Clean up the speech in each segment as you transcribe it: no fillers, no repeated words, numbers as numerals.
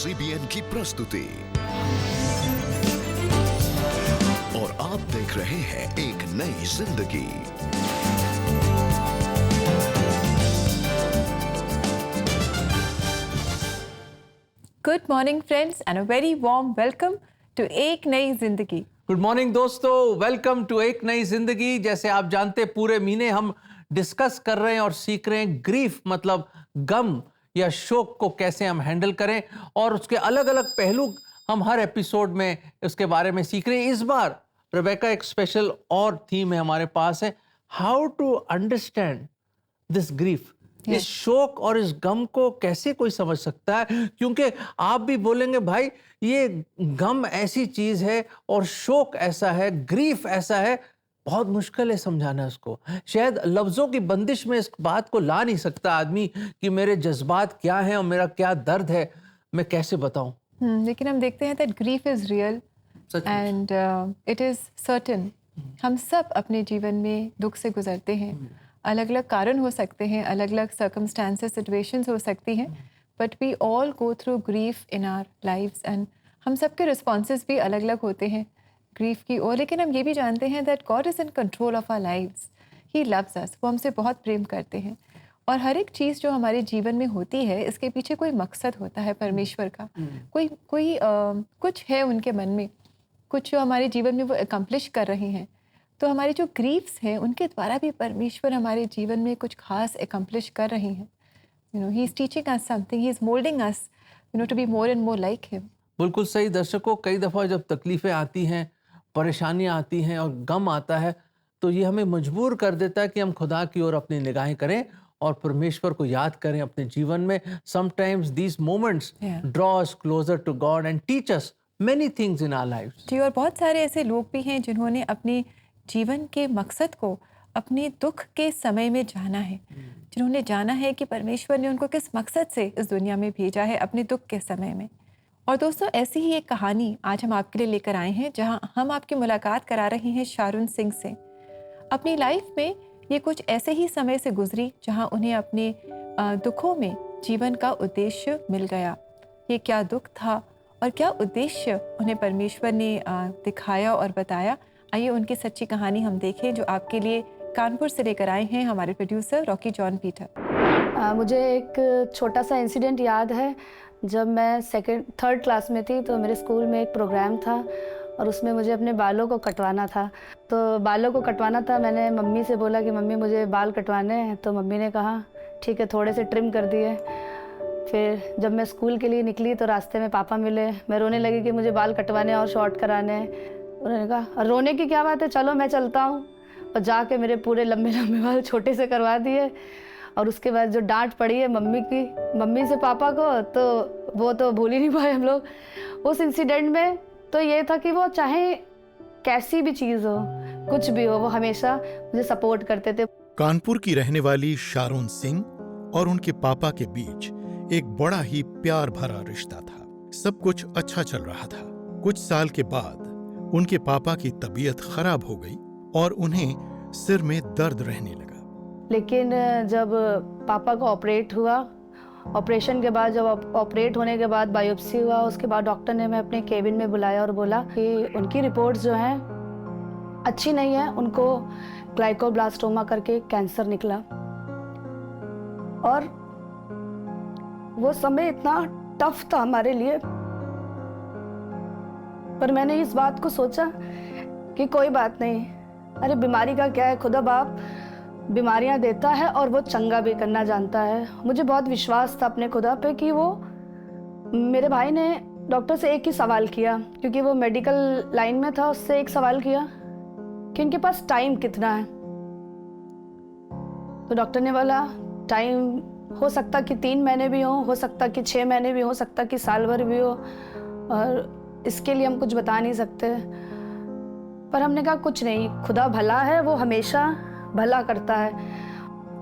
CBN की प्रस्तुति और आप देख रहे हैं एक नई जिंदगी। Good morning friends and a very warm welcome to एक नई जिंदगी। गुड मॉर्निंग दोस्तों, वेलकम टू एक नई जिंदगी। जैसे आप जानते पूरे महीने हम डिस्कस कर रहे हैं और सीख रहे हैं ग्रीफ मतलब गम या शोक को कैसे हम हैंडल करें, और उसके अलग अलग पहलू हम हर एपिसोड में उसके बारे में सीख रहे हैं। इस बार रेबेका एक स्पेशल और थीम है हमारे पास है, how to understand this grief. इस शोक और इस गम को कैसे कोई समझ सकता है, क्योंकि आप भी बोलेंगे भाई ये गम ऐसी चीज है और शोक ऐसा है, ग्रीफ ऐसा है, बहुत मुश्किल है समझाना उसको। शायद लफ्जों की बंदिश में इस बात को ला नहीं सकता आदमी कि मेरे जज्बात क्या हैं और मेरा क्या दर्द है, मैं कैसे बताऊं। लेकिन हम देखते हैं that grief is real and it is certain. हम सब अपने जीवन में दुख से गुजरते हैं। अलग अलग कारण हो सकते हैं, अलग अलग सर्कमस्टांसेस, सिचुएशंस हो सकती हैं, but we all go through grief in our lives and हम सबके रिस्पॉन्सेज भी अलग अलग होते हैं ग्रीफ की ओर। लेकिन हम ये भी जानते हैं that God is in control of our lives, he loves us, वो हमसे बहुत प्रेम करते हैं। और हर एक चीज़ जो हमारे जीवन में होती है इसके पीछे कोई मकसद होता है परमेश्वर का। कुछ है उनके मन में, कुछ जो हमारे जीवन में वो अकम्प्लिश कर रहे हैं। तो हमारे जो ग्रीफ्स हैं उनके द्वारा भी परमेश्वर हमारे जीवन में कुछ खास अकम्प्लिश कर रहे हैं। He is teaching us something, he is moulding us to be more and more like him. बिल्कुल सही दर्शकों, कई दफ़ा जब तकलीफ़ें आती हैं, परेशानियां आती हैं और गम आता है, तो ये हमें मजबूर कर देता है कि हम खुदा की ओर अपनी निगाहें करें और परमेश्वर को याद करें अपने जीवन में। Sometimes these moments draw us closer to God and teach us many things in our lives. जी, और बहुत सारे ऐसे लोग भी हैं जिन्होंने अपने जीवन के मकसद को अपने दुख के समय में जाना है, जिन्होंने जाना है कि परमेश्वर ने उनको किस मकसद से इस दुनिया में भेजा है अपने दुख के समय में। और दोस्तों, ऐसी ही एक कहानी आज हम आपके लिए लेकर आए हैं, जहां हम आपकी मुलाकात करा रहे हैं शारून सिंह से। अपनी लाइफ में ये कुछ ऐसे ही समय से गुजरी जहां उन्हें अपने दुखों में जीवन का उद्देश्य मिल गया। ये क्या दुख था और क्या उद्देश्य उन्हें परमेश्वर ने दिखाया और बताया, आइए उनकी सच्ची कहानी हम देखें, जो आपके लिए कानपुर से लेकर आए हैं हमारे प्रोड्यूसर रॉकी जॉन पीटर। मुझे एक छोटा सा इंसिडेंट याद है। जब मैं थर्ड क्लास में थी तो मेरे स्कूल में एक प्रोग्राम था और उसमें मुझे अपने बालों को कटवाना था। तो बालों को कटवाना था, मैंने मम्मी से बोला कि मम्मी मुझे बाल कटवाने हैं। तो मम्मी ने कहा ठीक है, थोड़े से ट्रिम कर दिए। फिर जब मैं स्कूल के लिए निकली तो रास्ते में पापा मिले। मैं रोने लगी कि मुझे बाल कटवाने और शॉर्ट कराने हैं। उन्होंने कहा रोने की क्या बात है, चलो मैं चलता हूँ। और जाके मेरे पूरे लंबे लंबे बाल छोटे से करवा दिए। और उसके बाद जो डांट पड़ी है मम्मी से पापा को, तो वो तो भूल ही नहीं पाए हम लोग उस इंसिडेंट में। तो ये था कि वो चाहे कैसी भी चीज़ हो, कुछ भी हो, वो हमेशा मुझे सपोर्ट करते थे। कानपुर की रहने वाली शारून सिंह और उनके पापा के बीच एक बड़ा ही प्यार भरा रिश्ता था। सब कुछ अच्छा चल रहा था। कुछ साल के बाद उनके पापा की तबीयत खराब हो गई और उन्हें सिर में दर्द रहने लगा। लेकिन जब पापा को ऑपरेट हुआ, ऑपरेशन के बाद जब ऑपरेट होने के बाद बायोप्सी हुआ, उसके बाद डॉक्टर ने मैं अपने केबिन में बुलाया और बोला कि उनकी रिपोर्ट्स जो हैं अच्छी नहीं है, उनको ग्लाइकोब्लास्टोमा करके कैंसर निकला। और वो समय इतना टफ था हमारे लिए, पर मैंने इस बात को सोचा कि कोई बात नहीं, अरे बीमारी का क्या है, खुदा बाप बीमारियां देता है और वो चंगा भी करना जानता है। मुझे बहुत विश्वास था अपने खुदा पे कि वो, मेरे भाई ने डॉक्टर से एक ही सवाल किया, क्योंकि वो मेडिकल लाइन में था, उससे एक सवाल किया कि उनके पास टाइम कितना है। तो डॉक्टर ने बोला टाइम हो सकता कि 3 महीने भी हो सकता कि 6 महीने भी हो सकता कि साल भर भी हो, और इसके लिए हम कुछ बता नहीं सकते। पर हमने कहा कुछ नहीं, खुदा भला है, वो हमेशा भला करता है।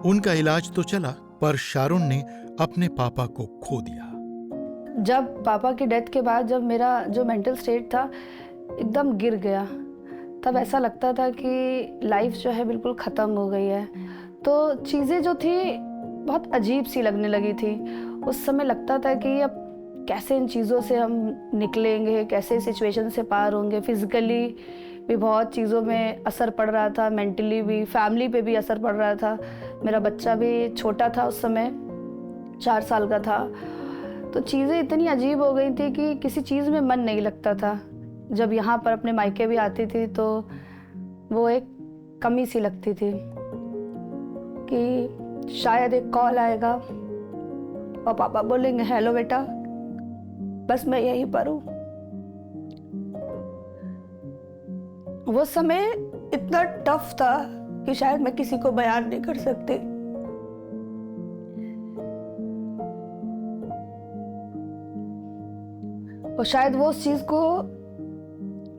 उनका इलाज तो चला, पर शारून ने अपने पापा को खो दिया। जब पापा की डेथ के बाद जब मेरा जो मेंटल स्टेट था एकदम गिर गया, तब ऐसा लगता था कि लाइफ जो है बिल्कुल ख़त्म हो गई है। तो चीज़ें जो थी बहुत अजीब सी लगने लगी थी। उस समय लगता था कि अब कैसे इन चीज़ों से हम निकलेंगे, कैसे सिचुएशन से पार होंगे। फिज़िकली भी बहुत चीज़ों में असर पड़ रहा था, मेंटली भी, फैमिली पे भी असर पड़ रहा था। मेरा बच्चा भी छोटा था उस समय, 4 साल का था। तो चीज़ें इतनी अजीब हो गई थी कि किसी चीज़ में मन नहीं लगता था। जब यहाँ पर अपने मायके भी आती थी तो वो एक कमी सी लगती थी कि शायद एक कॉल आएगा और पापा बोलेंगे हेलो बेटा, बस मैं यहीं पर हूँ। वो समय इतना टफ था कि शायद मैं किसी को बयान नहीं कर सकती। और शायद वो उस चीज को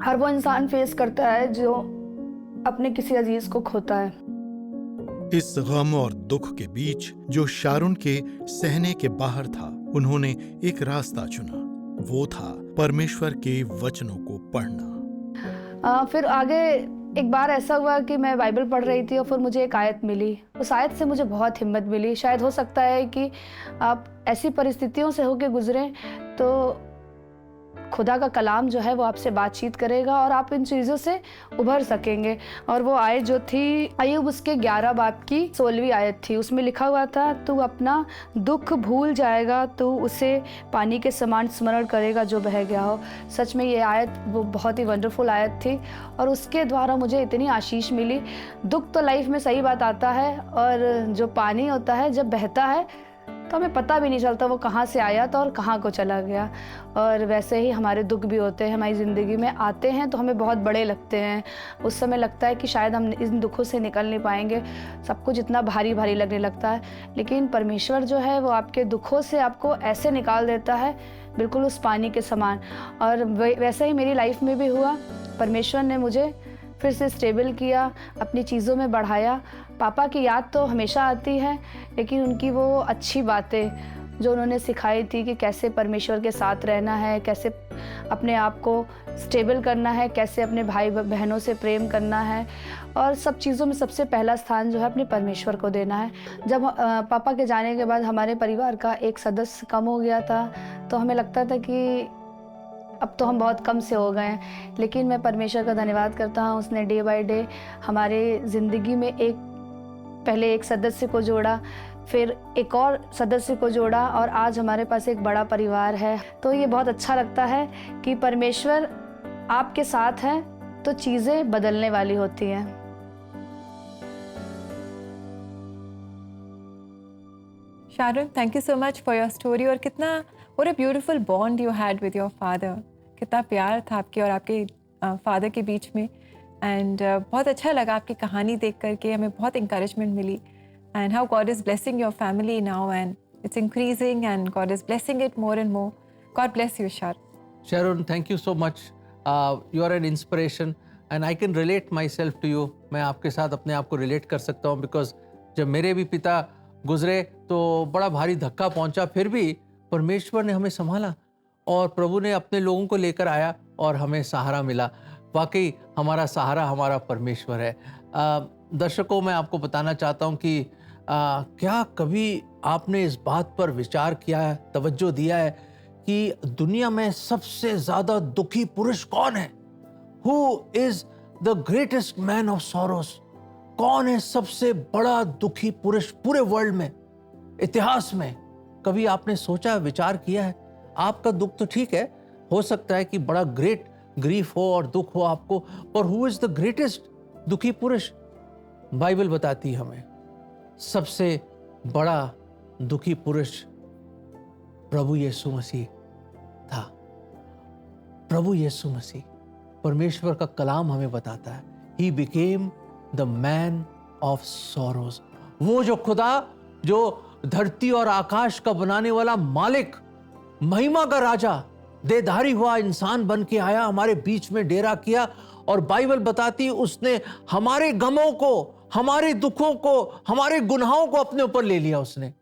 हर वो इंसान फेस करता है जो अपने किसी अजीज को खोता है। इस गम और दुख के बीच जो शारून के सहने के बाहर था, उन्होंने एक रास्ता चुना। वो था परमेश्वर के वचनों को पढ़ना। फिर आगे एक बार ऐसा हुआ कि मैं बाइबल पढ़ रही थी और फिर मुझे एक आयत मिली। उस आयत से मुझे बहुत हिम्मत मिली। शायद हो सकता है कि आप ऐसी परिस्थितियों से होके गुजरें तो खुदा का कलाम जो है वो आपसे बातचीत करेगा और आप इन चीज़ों से उभर सकेंगे। और वो आयत जो थी अय्यूब उसके 11 बाब की 16वीं आयत थी। उसमें लिखा हुआ था, तू अपना दुख भूल जाएगा, तू उसे पानी के समान स्मरण करेगा जो बह गया हो। सच में ये आयत वो बहुत ही वंडरफुल आयत थी और उसके द्वारा मुझे इतनी आशीष मिली। दुख तो लाइफ में सही बात आता है और जो पानी होता है जब बहता है तो हमें पता भी नहीं चलता वो कहाँ से आया था और कहाँ को चला गया। और वैसे ही हमारे दुख भी होते हैं, हमारी ज़िंदगी में आते हैं तो हमें बहुत बड़े लगते हैं। उस समय लगता है कि शायद हम इन दुखों से निकल नहीं पाएंगे, सब कुछ इतना भारी भारी लगने लगता है। लेकिन परमेश्वर जो है वो आपके दुखों से आपको ऐसे निकाल देता है, बिल्कुल उस पानी के समान। और वैसे ही मेरी लाइफ में भी हुआ। परमेश्वर ने मुझे फिर से स्टेबल किया, अपनी चीज़ों में बढ़ाया। पापा की याद तो हमेशा आती है, लेकिन उनकी वो अच्छी बातें जो उन्होंने सिखाई थी कि कैसे परमेश्वर के साथ रहना है, कैसे अपने आप को स्टेबल करना है, कैसे अपने भाई बहनों से प्रेम करना है और सब चीज़ों में सबसे पहला स्थान जो है अपने परमेश्वर को देना है। जब पापा के जाने के बाद हमारे परिवार का एक सदस्य कम हो गया था तो हमें लगता था कि अब तो हम बहुत कम से हो गए हैं। लेकिन मैं परमेश्वर का धन्यवाद करता हूँ, उसने डे बाय डे हमारे ज़िंदगी में पहले एक सदस्य को जोड़ा, फिर एक और सदस्य को जोड़ा और आज हमारे पास एक बड़ा परिवार है। तो ये बहुत अच्छा लगता है कि परमेश्वर आपके साथ है तो चीज़ें बदलने वाली होती हैं। Sharon, thank you so much for your story. और कितना what a beautiful bond you had with your father। कितना प्यार था आपके और आपके फादर के बीच में। एंड बहुत अच्छा लगा आपकी कहानी देख करके, हमें बहुत इंकरेजमेंट मिली। And how God is blessing your family now and it's increasing and God is blessing it more and more. God bless you Sharon, thank you so much. You are an inspiration and I can relate myself to you. मैं आपके साथ अपने आप को relate कर सकता हूँ because जब मेरे भी पिता गुजरे तो बड़ा भारी धक्का पहुँचा, फिर भी परमेश्वर ने हमें संभाला और प्रभु ने अपने लोगों को लेकर आया और हमें सहारा मिला। वाकई हमारा सहारा हमारा परमेश्वर है। दर्शकों, मैं आपको बताना चाहता हूँ कि क्या कभी आपने इस बात पर विचार किया है, तवज्जो दिया है कि दुनिया में सबसे ज़्यादा दुखी पुरुष कौन है? Who is the greatest man of sorrows? कौन है सबसे बड़ा दुखी पुरुष पूरे वर्ल्ड में, इतिहास में? कभी आपने सोचा, विचार किया है? आपका दुख तो ठीक है, हो सकता है कि बड़ा ग्रेट ग्रीफ हो और दुख हो आपको, पर हु इज द ग्रेटेस्ट दुखी पुरुष? बाइबल बताती है हमें सबसे बड़ा दुखी पुरुष प्रभु यीशु मसीह था। प्रभु यीशु मसीह, परमेश्वर का कलाम हमें बताता है, ही became the man of sorrows. वो जो खुदा, जो धरती और आकाश का बनाने वाला मालिक, महिमा का राजा, देहधारी हुआ इंसान बन के आया, हमारे बीच में डेरा किया। और बाइबल बताती उसने हमारे गमों को, हमारे दुखों को, हमारे गुनाहों को अपने ऊपर ले लिया उसने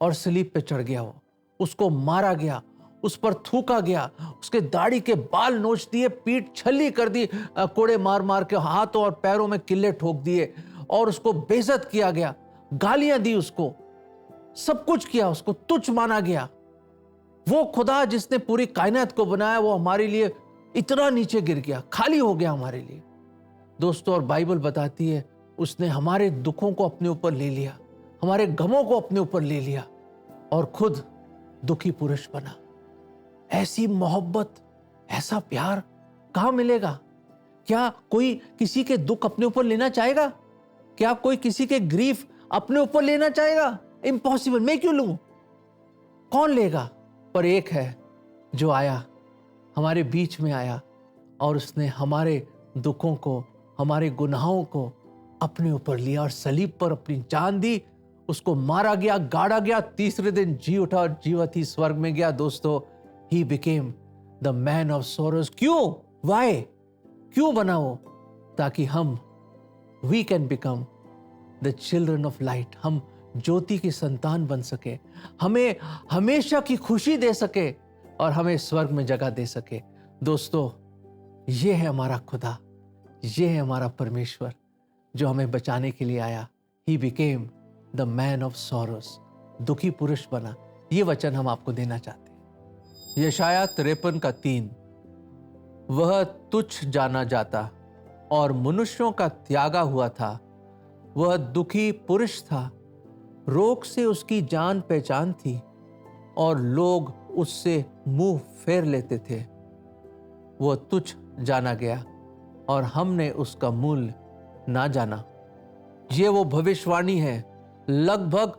और सलीब पे चढ़ गया। वो उसको मारा गया, उस पर थूका गया, उसके दाढ़ी के बाल नोच दिए, पीठ छल्ली कर दी, कोड़े मार मार के हाथों और पैरों में किल्ले ठोक दिए और उसको बेइज्जत किया गया, गालियां दी उसको, सब कुछ किया, उसको तुच्छ माना गया। वो खुदा जिसने पूरी कायनात को बनाया वो हमारे लिए इतना नीचे गिर गया, खाली हो गया हमारे लिए दोस्तों। और बाइबल बताती है उसने हमारे दुखों को अपने ऊपर ले लिया, हमारे गमों को अपने ऊपर ले लिया और खुद दुखी पुरुष बना। ऐसी मोहब्बत, ऐसा प्यार कहां मिलेगा? क्या कोई किसी के दुख अपने ऊपर लेना चाहेगा? क्या कोई किसी के ग्रीफ अपने ऊपर लेना चाहेगा? इम्पॉसिबल। मैं क्यों लूं? कौन लेगा? पर एक है जो आया, हमारे बीच में आया और उसने हमारे दुखों को, हमारे गुनाहों को अपने ऊपर लिया और सलीब पर अपनी जान दी। उसको मारा गया, गाड़ा गया, तीसरे दिन जी उठा और जीवित ही स्वर्ग में गया। दोस्तों, he became the man of sorrows. क्यों? वाई? क्यों बना वो? ताकि हम we can become the children of light, हम ज्योति की संतान बन सके, हमें हमेशा की खुशी दे सके और हमें स्वर्ग में जगह दे सके। दोस्तों, ये है हमारा खुदा, ये है हमारा परमेश्वर जो हमें बचाने के लिए आया। ही became the man of sorrows, दुखी पुरुष बना। ये वचन हम आपको देना चाहते हैं। यशाया 53:3, वह तुच्छ जाना जाता और मनुष्यों का त्यागा हुआ था, वह दुखी पुरुष था, रोग से उसकी जान पहचान थी और लोग उससे मुंह फेर लेते थे। वह तुच्छ जाना गया और हमने उसका मूल्य ना जाना। ये वो भविष्यवाणी है लगभग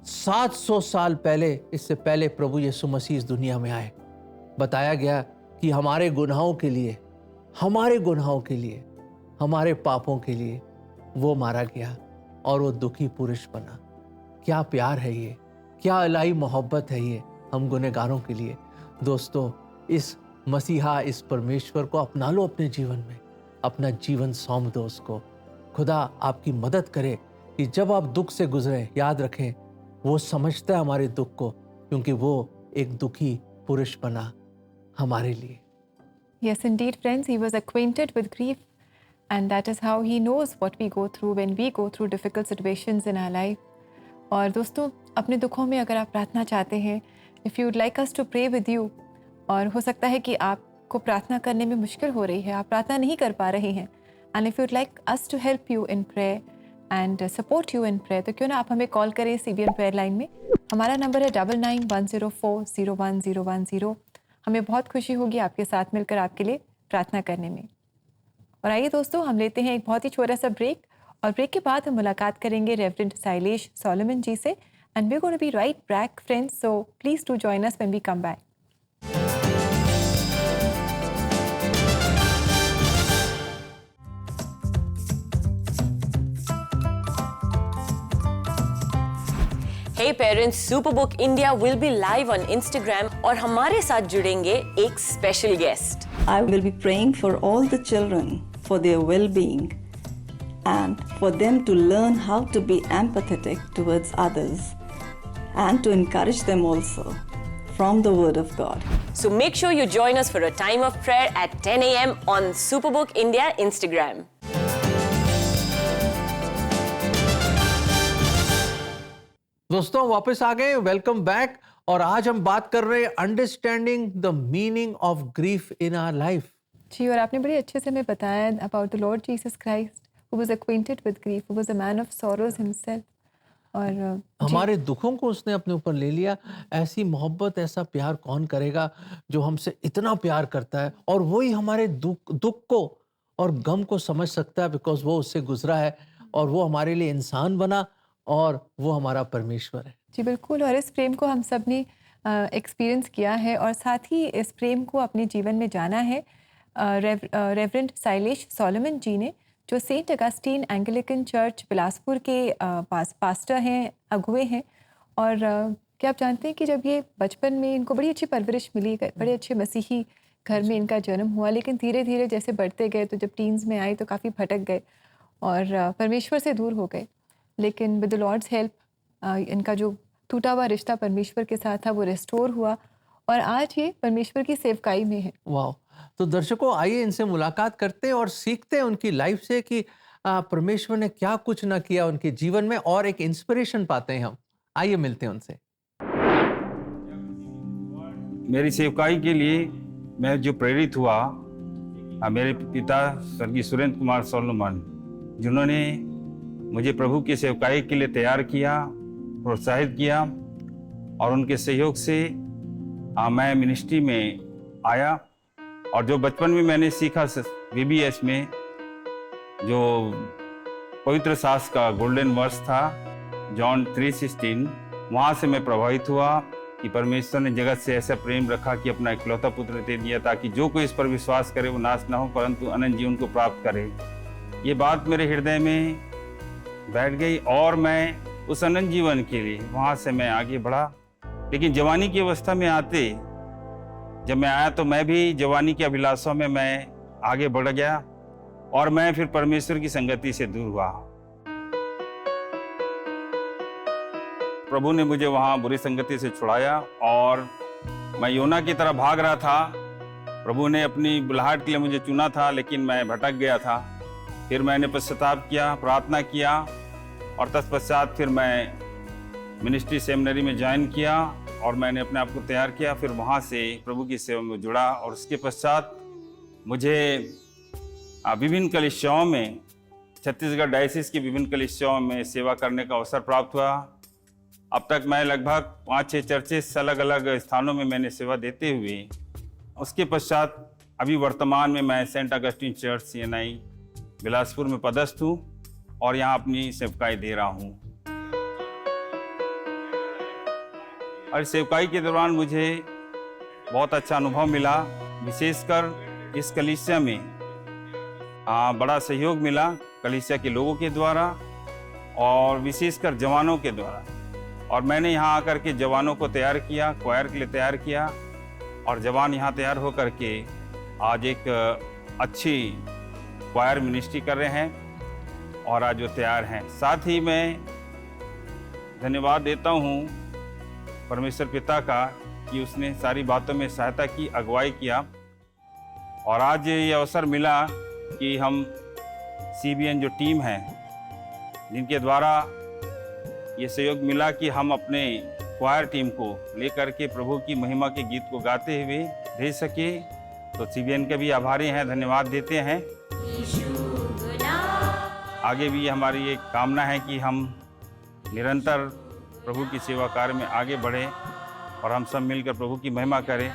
700 साल पहले, इससे पहले प्रभु यीशु मसीह इस दुनिया में आए। बताया गया कि हमारे गुनाहों के लिए, हमारे गुनाहों के लिए, हमारे पापों के लिए वो मारा गया और वो दुखी पुरुष बना। क्या प्यार है ये, क्या इलाही मोहब्बत है ये हम गुनहगारों के लिए। दोस्तों, इस मसीहा, इस परमेश्वर को अपना लो अपने जीवन में, अपना जीवन सौंप दो उसको। खुदा आपकी मदद करे कि जब आप दुख से गुजरें, याद रखें वो समझता है हमारे दुख को, क्योंकि वो एक दुखी पुरुष बना हमारे लिए। Yes, indeed, friends, he was acquainted with grief, and that is how he knows what we go through when we go through difficult situations in our life. और दोस्तों, अपने दुखों में अगर आप प्रार्थना चाहते हैं, if you would like us to pray with you, और हो सकता है कि आपको प्रार्थना करने में मुश्किल हो रही है, आप प्रार्थना नहीं कर पा रहे हैं, and if you would like us to help you in prayer and support you in prayer, तो क्यों ना आप हमें कॉल करें CBN प्रेयर लाइन में। हमारा नंबर है 9910401010। हमें बहुत खुशी होगी आपके साथ मिलकर आपके लिए प्रार्थना करने में। और आइए दोस्तों, हम लेते हैं एक बहुत ही छोटा सा ब्रेक, और ब्रेक के बाद हम मुलाकात करेंगे रेवरेंड साइलेश सोलोमन जी से, and we are going to be right back friends, so please do join us when we come back. Hey parents, Superbook India will be live on Instagram और हमारे साथ जुड़ेंगे एक special guest. I will be praying for all the children for their well-being and for them to learn how to be empathetic towards others and to encourage them also from the Word of God. So make sure you join us for a time of prayer at 10 a.m. on Superbook India Instagram. दोस्तों, वापस आ गए, welcome back. और आज हम बात कर रहे हैं understanding the meaning of grief in our life. जी, और आपने बड़ी अच्छे से हमें बताया about the lord Jesus Christ who was acquainted with grief, who was a man of sorrows himself. और हमारे दुखों को उसने अपने ऊपर ले लिया। ऐसी मोहब्बत, ऐसा प्यार कौन करेगा जो हमसे इतना प्यार करता है, और वही हमारे दुख को और गम को समझ सकता है, बिकॉज वो उससे गुजरा है और वो हमारे लिए इंसान बना और वो हमारा परमेश्वर है। जी बिल्कुल, और इस प्रेम को हम सब ने एक्सपीरियंस किया है, और साथ ही इस प्रेम को अपने जीवन में जाना है। रेवरेंड साइलेश सोलोमन जी ने, जो Saint Augustine Anglican church Bilaspur के पास्टर हैं, अगुवे हैं। और क्या आप जानते हैं कि जब ये बचपन में इनको बड़ी अच्छी परवरिश मिली, बड़े अच्छे मसीही घर में इनका जन्म हुआ, लेकिन धीरे धीरे जैसे बढ़ते गए तो जब टीन्स में आए तो काफ़ी भटक गए और परमेश्वर से दूर हो गए। लेकिन विद द लॉर्ड्स हेल्प इनका जो टूटा हुआ रिश्ता परमेश्वर के साथ था वो रिस्टोर हुआ, और आज ये परमेश्वर की सेवकाई में है। वाह! तो दर्शकों, आइए इनसे मुलाकात करते हैं और सीखते हैं उनकी लाइफ से कि परमेश्वर ने क्या कुछ ना किया उनके जीवन में, और एक इंस्पिरेशन पाते हैं हम। आइए मिलते हैं उनसे। मेरी सेवकाई के लिए मैं जो प्रेरित हुआ, मेरे पिता स्वर्गीय सुरेंद्र कुमार सोलोमन, जिन्होंने मुझे प्रभु की सेवकाई के लिए तैयार किया, प्रोत्साहित किया, और उनके सहयोग से मैं मिनिस्ट्री में आया। और जो बचपन में मैंने सीखा VBS में, जो पवित्र शास्त्र का गोल्डन वर्स था, जॉन 3:16, वहाँ से मैं प्रभावित हुआ कि परमेश्वर ने जगत से ऐसा प्रेम रखा कि अपना इकलौता पुत्र दे दिया, ताकि जो कोई इस पर विश्वास करे वो नाश ना हो परंतु अनंत जीवन को प्राप्त करे। ये बात मेरे हृदय में बैठ गई और मैं उस अनंत जीवन के लिए वहाँ से मैं आगे बढ़ा। लेकिन जवानी की अवस्था में आते जब मैं आया तो मैं भी जवानी की अभिलाषा में मैं आगे बढ़ गया और मैं फिर परमेश्वर की संगति से दूर हुआ। प्रभु ने मुझे वहाँ बुरी संगति से छुड़ाया और मैं योना की तरह भाग रहा था। प्रभु ने अपनी बुलाहट के लिए मुझे चुना था, लेकिन मैं भटक गया था। फिर मैंने पश्चाताप किया, प्रार्थना किया और तत्पश्चात फिर मैं मिनिस्ट्री सेमिनरी में ज्वाइन किया और मैंने अपने आप को तैयार किया। फिर वहाँ से प्रभु की सेवा में जुड़ा और उसके पश्चात मुझे विभिन्न कलीसियाओं में, छत्तीसगढ़ डायसिस की विभिन्न कलीसियाओं में सेवा करने का अवसर प्राप्त हुआ। अब तक मैं लगभग 5-6 चर्चेस अलग अलग स्थानों में मैंने सेवा देते हुए, उसके पश्चात अभी वर्तमान में मैं Saint Augustine church CNI Bilaspur में पदस्थ हूँ और यहाँ अपनी सेवकाई दे रहा हूँ। और सेवकाई के दौरान मुझे बहुत अच्छा अनुभव मिला, विशेषकर इस कलीसिया में बड़ा सहयोग मिला कलीसिया के लोगों के द्वारा और विशेषकर जवानों के द्वारा। और मैंने यहाँ आकर के जवानों को तैयार किया, क्वायर के लिए तैयार किया और जवान यहाँ तैयार होकर के आज एक अच्छी क्वायर मिनिस्ट्री कर रहे हैं और आज वो तैयार हैं। साथ ही मैं धन्यवाद देता हूँ परमेश्वर पिता का कि उसने सारी बातों में सहायता की, अगुवाई किया और आज ये अवसर मिला कि हम CBN जो टीम है, जिनके द्वारा ये सहयोग मिला कि हम अपने क्वायर टीम को लेकर के प्रभु की महिमा के गीत को गाते हुए भेज सके, तो CBN के भी आभारी हैं, धन्यवाद देते हैं। आगे भी हमारी एक कामना है कि हम निरंतर प्रभु की सेवा कार्य में आगे बढ़े और हम सब मिलकर प्रभु की महिमा करें।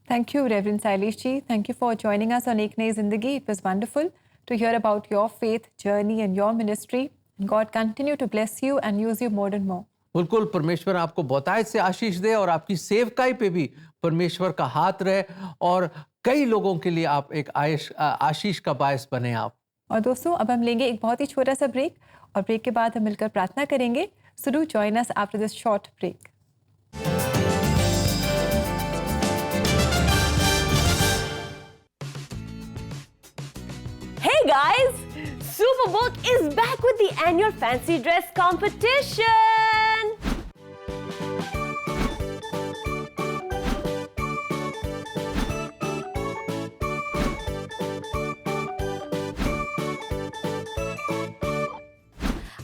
Thank you, Reverend Sailesh ji. Thank you for joining us on Ek Nayi Zindagi. It was wonderful to hear about your faith journey and your ministry. God continue to bless you and use you more and more. बिल्कुल, परमेश्वर आपको बहुतायत से आशीष दे और आपकी सेवकाई पे भी परमेश्वर का हाथ रहे और कई लोगों के लिए आप एक आशीष का बायस बने आप। और दोस्तों, अब हम लेंगे एक बहुत ही छोटा सा ब्रेक और ब्रेक के बाद हम मिलकर प्रार्थना करेंगे। So do join us after this short break. Hey guys, Superbook is back with the annual fancy dress competition.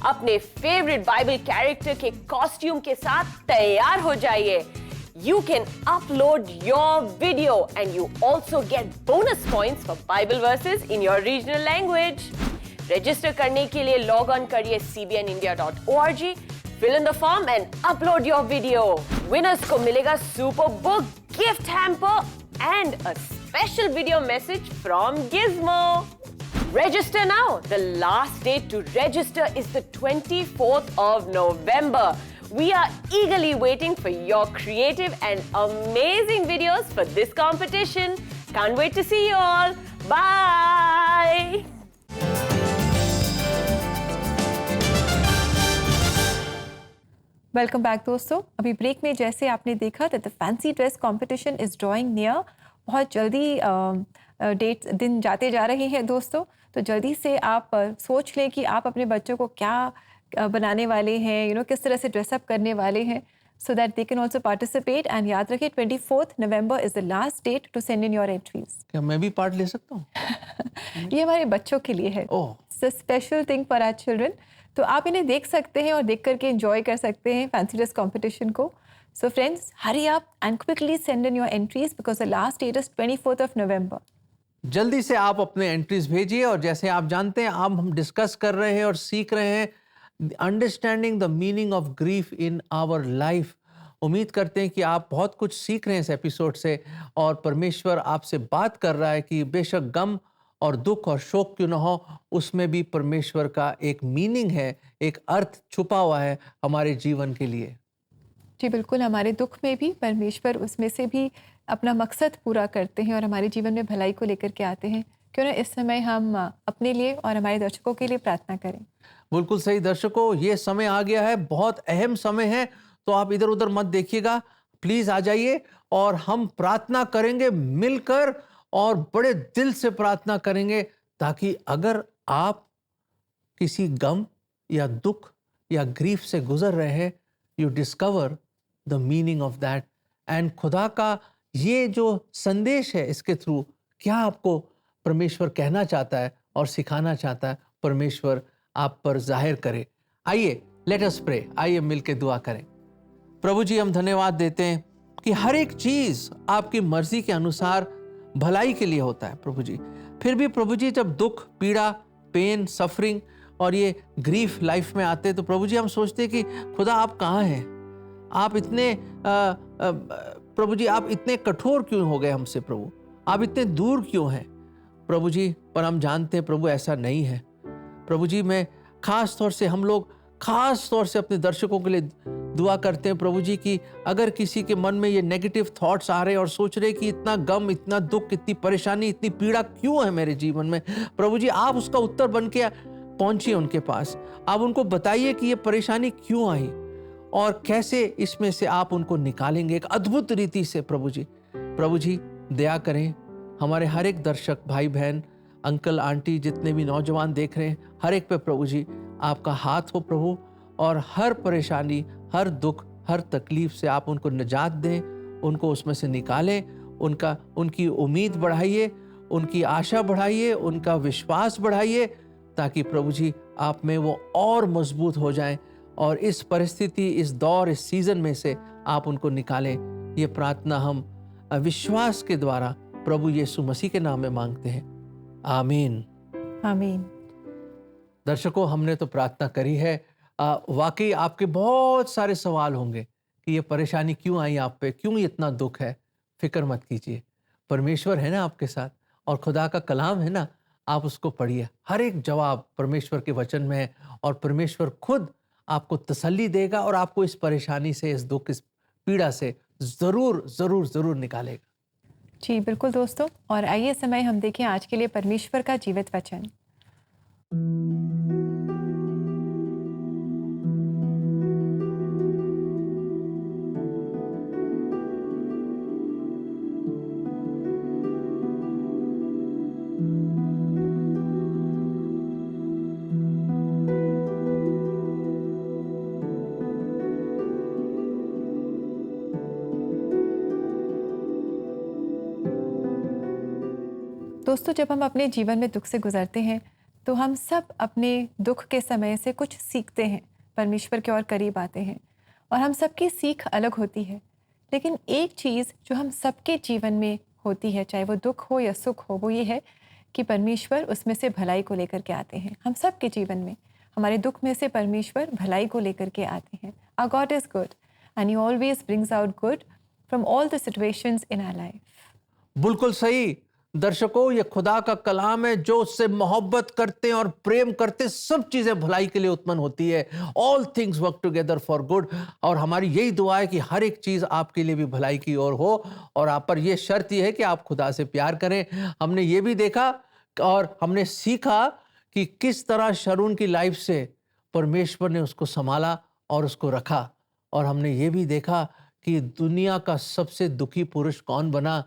अपने फेवरेट बाइबल कैरेक्टर के कॉस्ट्यूम के साथ तैयार हो जाइए। You can upload your video and you also get bonus points for Bible verses in your regional language. Register करने के लिए log on करिए cbnindia.org, fill in the form and upload your video. Winners को मिलेगा Superbook gift hamper and a special video message from Gizmo. Register now. The last date to register is the 24th of November. We are eagerly waiting for your creative and amazing videos for this competition. Can't wait to see you all. Bye! Welcome back दोस्तों। अभी break में जैसे आपने देखा that the fancy dress competition is drawing near. बहुत जल्दी date दिन जाते जा रहे हैं दोस्तों, तो जल्दी से आप सोच लें कि आप अपने बच्चों को क्या बनाने वाले हैं, किस तरह से ड्रेसअप करने वाले हैं। so that they can also participate. And याद रखिए 24th November is the last date to send in your entries. क्या मैं भी पार्ट ले सकता हूँ? ये हमारे बच्चों के लिए है. ओह, It's a special thing for our children. तो आप इन्हें देख सकते हैं और देख करके एंजॉय कर सकते हैं फैंसी ड्रेस कंपटीशन को. So friends, hurry up and quickly send in your entries because the last date is 24th of November. जल्दी से आप अपने एंट्रीज भेजिए. और जैसे आप जानते हैं, अब हम डिस्कस कर रहे हैं और सीख रहे हैं understanding the meaning of grief in our life. उम्मीद करते हैं कि आप बहुत कुछ सीख रहे हैं इस एपिसोड से, और परमेश्वर आपसे बात कर रहा है कि बेशक गम और दुख और शोक क्यों ना हो, उसमें भी परमेश्वर का एक मीनिंग है, एक अर्थ छुपा हुआ है हमारे जीवन के लिए. जी बिल्कुल, हमारे दुख में भी परमेश्वर उसमें से भी अपना मकसद पूरा करते हैं और हमारे जीवन में भलाई को लेकर के आते हैं. क्यों ना इस समय हम अपने लिए और हमारे दर्शकों के लिए प्रार्थना करें. बिल्कुल सही दर्शकों, ये समय आ गया है, बहुत अहम समय है, तो आप इधर उधर मत देखिएगा, प्लीज आ जाइए और हम प्रार्थना करेंगे मिलकर, और बड़े दिल से प्रार्थना करेंगे, ताकि अगर आप किसी गम या दुख या ग्रीफ से गुजर रहे हैं, you discover the meaning of that. And खुदा का ये जो संदेश है, इसके थ्रू क्या आपको परमेश्वर कहना चाहता है और सिखाना चाहता है, परमेश्वर आप पर जाहिर करे. आइए लेट अस प्रे, आइए मिलके दुआ करें. प्रभु जी, हम धन्यवाद देते हैं कि हर एक चीज आपकी मर्जी के अनुसार भलाई के लिए होता है प्रभु जी. फिर भी प्रभु जी, जब दुख, पीड़ा, पेन, सफरिंग और ये ग्रीफ लाइफ में आते हैं, तो प्रभु जी हम सोचते हैं कि खुदा आप कहाँ हैं, आप इतने प्रभु जी आप इतने कठोर क्यों हो गए हमसे, प्रभु आप इतने दूर क्यों हैं प्रभु जी. पर हम जानते हैं प्रभु ऐसा नहीं है. प्रभु जी, मैं खास तौर से, हम लोग खास तौर से अपने दर्शकों के लिए दुआ करते हैं प्रभु जी कि अगर किसी के मन में ये नेगेटिव थॉट्स आ रहे हैं और सोच रहे कि इतना गम, इतना दुख, इतनी परेशानी, इतनी पीड़ा क्यों है मेरे जीवन में, प्रभु जी आप उसका उत्तर बन के पहुंचिए उनके पास. आप उनको बताइए कि ये परेशानी क्यों आई और कैसे इसमें से आप उनको निकालेंगे एक अद्भुत रीति से. प्रभु जी दया करें, हमारे हर एक दर्शक भाई बहन, अंकल आंटी, जितने भी नौजवान देख रहे हैं, हर एक पे प्रभु जी आपका हाथ हो प्रभु, और हर परेशानी, हर दुख, हर तकलीफ से आप उनको निजात दें, उनको उसमें से निकालें, उनकी उम्मीद बढ़ाइए, उनकी आशा बढ़ाइए, उनका विश्वास बढ़ाइए, ताकि प्रभु जी आप में वो और मजबूत हो जाएं और इस परिस्थिति, इस दौर, इस सीजन में से आप उनको निकालें. ये प्रार्थना हम विश्वास के द्वारा प्रभु यीशु मसीह के नाम में मांगते हैं. आमीन. आमीन. दर्शकों, हमने तो प्रार्थना करी है. वाकई आपके बहुत सारे सवाल होंगे कि ये परेशानी क्यों आई आप पे, क्यों इतना दुख है. फिक्र मत कीजिए, परमेश्वर है ना आपके साथ, और खुदा का कलाम है ना, आप उसको पढ़िए. हर एक जवाब परमेश्वर के वचन में है, और परमेश्वर खुद आपको तसल्ली देगा और आपको इस परेशानी से, इस दुख, इस पीड़ा से जरूर जरूर जरूर निकालेगा. जी बिल्कुल दोस्तों, और आइए समय हम देखें आज के लिए परमेश्वर का जीवित वचन. दोस्तों, जब हम अपने जीवन में दुख से गुजरते हैं तो हम सब अपने दुख के समय से कुछ सीखते हैं, परमेश्वर के और करीब आते हैं, और हम सबकी सीख अलग होती है. लेकिन एक चीज़ जो हम सबके जीवन में होती है, चाहे वो दुख हो या सुख हो, वो ये है कि परमेश्वर उसमें से भलाई को लेकर के आते हैं. हम सबके जीवन में हमारे दुख में से परमेश्वर भलाई को लेकर के आते हैं. Our God is good and He always brings out good from all the situations in our life. बिल्कुल सही दर्शकों, ये खुदा का कलाम है, जो उससे मोहब्बत करते हैं और प्रेम करते हैं, सब चीजें भलाई के लिए उत्पन्न होती है. All things work together for good. और हमारी यही दुआ है कि हर एक चीज आपके लिए भी भलाई की ओर हो, और आप पर यह शर्त यह है कि आप खुदा से प्यार करें. हमने ये भी देखा और हमने सीखा कि किस तरह शरून की लाइफ से परमेश्वर ने उसको संभाला और उसको रखा. और हमने ये भी देखा कि दुनिया का सबसे दुखी पुरुष कौन बना,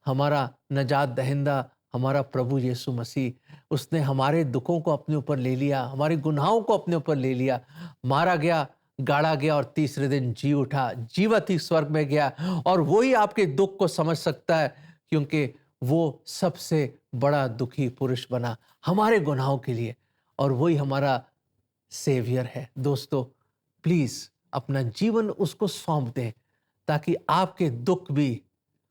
हमारा नजात दहिंदा, हमारा प्रभु यीशु मसीह. उसने हमारे दुखों को अपने ऊपर ले लिया, हमारे गुनाहों को अपने ऊपर ले लिया, मारा गया, गाड़ा गया और तीसरे दिन जी उठा, जीवित ही स्वर्ग में गया। और वही आपके दुख को समझ सकता है, क्योंकि वो सबसे बड़ा दुखी पुरुष बना हमारे गुनाहों के लिए, और वही हमारा सेवियर है। दोस्तों, प्लीज अपना जीवन उसको सौंप दें, ताकि आपके दुख भी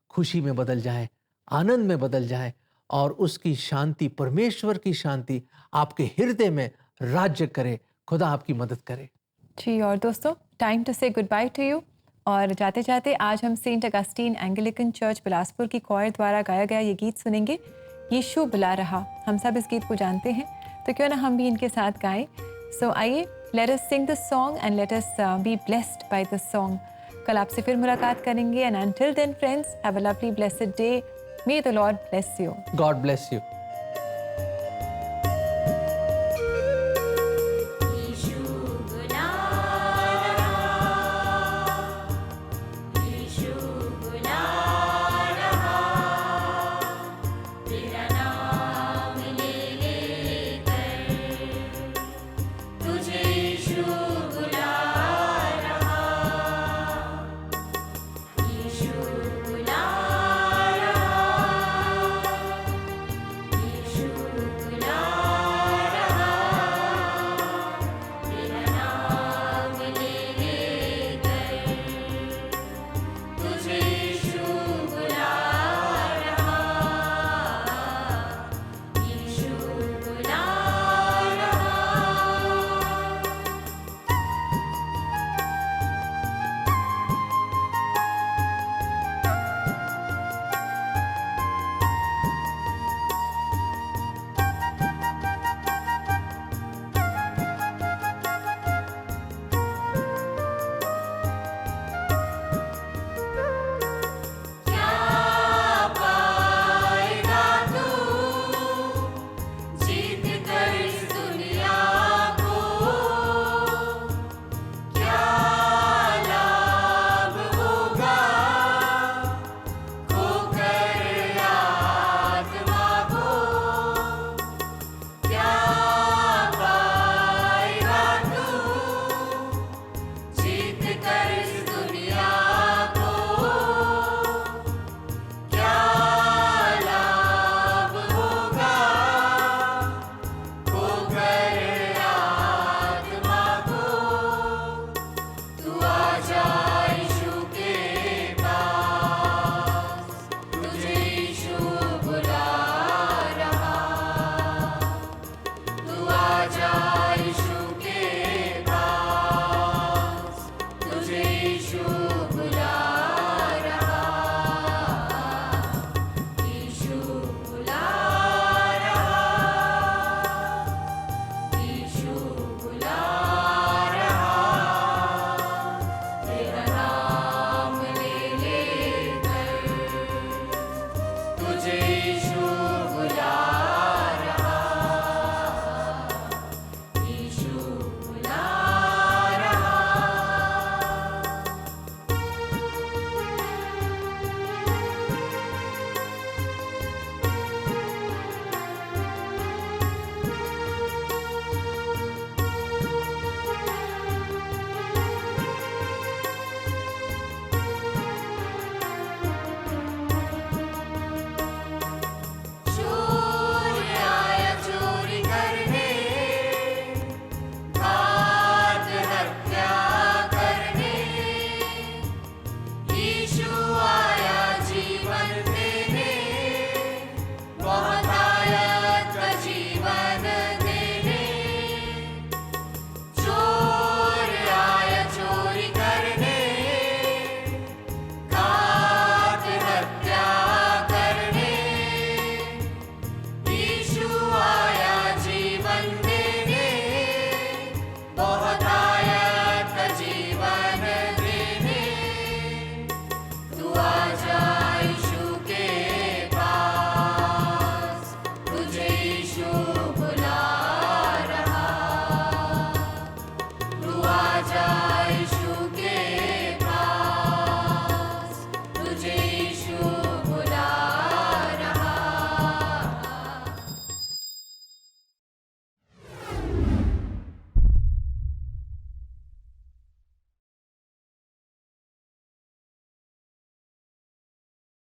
खुशी में बदल जाएं, आनंद में बदल जाएं, और उसकी शांति, परमेश्वर की शांति आपके हृदय में राज्य करे। खुदा आपकी मदद करे। जी, और दोस्तों, time to say goodbye to you. और जाते जाते आज हम Saint Augustine Anglican church Bilaspur की क्वायर द्वारा गाया गया ये गीत सुनेंगे, यीशु बुला रहा। हम सब इस गीत को जानते हैं, तो क्यों ना हम भी इनके साथ गाएं। सो आइए, let us sing this song and let us be blessed by this song. कल आपसे फिर मुलाकात करेंगे, and until then friends, have a lovely blessed day. May the Lord bless you. God bless you.